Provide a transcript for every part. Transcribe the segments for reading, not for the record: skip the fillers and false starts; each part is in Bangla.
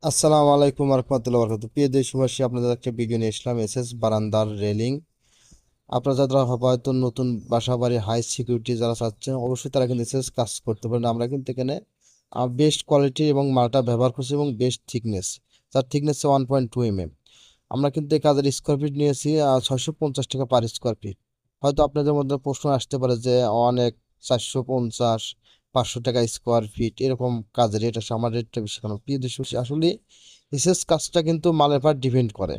আসসালামু আলাইকুম রহমতুল্লাহ বরকাতুহু। প্রিয় দেশবাসী, আপনাদের একটা ভিডিও নিয়ে আসলাম এসএস বারান্দার রেলিং। আপনারা যারা হয়তো নতুন বাসা বাড়ি হাই সিকিউরিটি যারা চাচ্ছেন, অবশ্যই তারা কিন্তু এসএস কাজ করতে পারেন। আমরা কিন্তু এখানে বেস্ট কোয়ালিটি এবং মালটা ব্যবহার করছি এবং বেস্ট থিকনেস, যার থিকনেস 1.2 mm। আমরা কিন্তু এই কাজের স্কোয়ার ফিট নিয়েছি 650 টাকা পার স্কোয়ার ফিট। হয়তো আপনাদের মধ্যে প্রশ্ন আসতে পারে যে অনেক 450 500 টাকা স্কোয়ার ফিট এরকম কাজের রেট আছে, আমার রেটটা বেশি কেন? প্রিয় দেশবাসী, আসলে এসএস কাজটা কিন্তু মালের উপর ডিপেন্ড করে।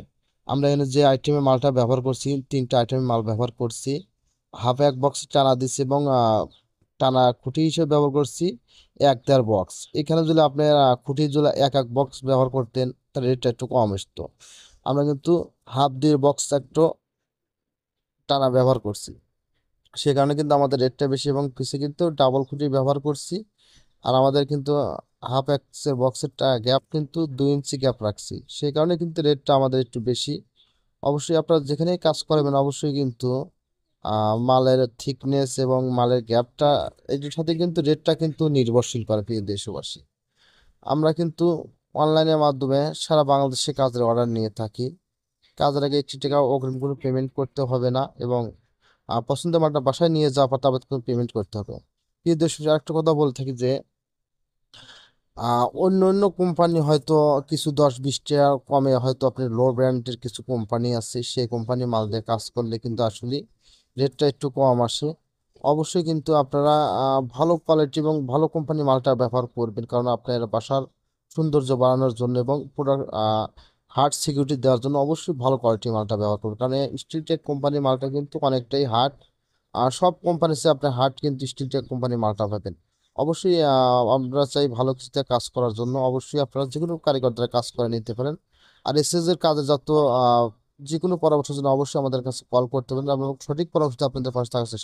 আমরা এখানে যে আইটেমে মালটা ব্যবহার করছি, তিনটা আইটেমে মাল ব্যবহার করছি। হাফ এক বক্স টানা দিছি এবং টানা খুঁটি হিসেবে ব্যবহার করছি 1-1.5 বক্স। এখানে যদি আপনার খুঁটি যদি এক এক বক্স ব্যবহার করতেন, তার রেটটা একটু কম আসতো। আমরা কিন্তু হাফ দিয়ে বক্স একটু টানা ব্যবহার করছি, সে কারণে কিন্তু আমাদের রেটটা বেশি এবং পিছে কিন্তু ডাবল খুঁটি ব্যবহার করছি। আর আমাদের কিন্তু হাফ এক্সের বক্সের গ্যাপ কিন্তু 2 ইঞ্চি গ্যাপ রাখছি, সেই কারণে কিন্তু রেটটা আমাদের একটু বেশি। অবশ্যই আপনারা যেখানেই কাজ করবেন অবশ্যই কিন্তু মালের থিকনেস এবং মালের গ্যাপটা, এটির সাথে কিন্তু রেটটা কিন্তু নির্ভরশীল করে। প্রিয় দেশবাসী, আমরা কিন্তু অনলাইনের মাধ্যমে সারা বাংলাদেশে কাজের অর্ডার নিয়ে থাকি। কাজের আগে 1 টাকা অগ্রিম কোনো পেমেন্ট করতে হবে না এবং পছন্দের মালটা বাসায় নিয়ে যাওয়ার পর তারপর কোনো পেমেন্ট করতে হবে। প্রিয় দেশবাসী, আরেকটা কথা বলে থাকি যে অন্য অন্য কোম্পানি হয়তো কিছু 10-20 টাকা কমে, হয়তো আপনি লো ব্র্যান্ডের কিছু কোম্পানি আছে, সেই কোম্পানি মাল দিয়ে কাজ করলে কিন্তু আসলে রেটটা একটু কম আসে। অবশ্যই কিন্তু আপনারা ভালো কোয়ালিটি এবং ভালো কোম্পানি মালটা ব্যবহার করবেন, কারণ আপনার বাসার সৌন্দর্য বাড়ানোর জন্য এবং পুরো হার্ড সিকিউরিটি দেওয়ার জন্য অবশ্যই ভালো কোয়ালিটি মালটা ব্যবহার করবেন, কারণ স্টিলটেক কোম্পানি মালটা কিন্তু অনেকটাই হার্ড। আর সব কোম্পানিতে আপনি হার্ড কিন্তু স্টিলটেক কোম্পানি মালটা পাবেন। অবশ্যই আমরা চাই ভালো কিছুতে কাজ করার জন্য। অবশ্যই আপনারা যে কোনো কারিগর দ্বারা কাজ করে নিতে পারেন। আর এসএস এর কাজে যত যে কোনো পরামর্শের জন্য অবশ্যই আমাদের কাছে কল করতে পারেন, এবং সঠিক পরামর্শ আপনাদের পাশে থাকার চেষ্টা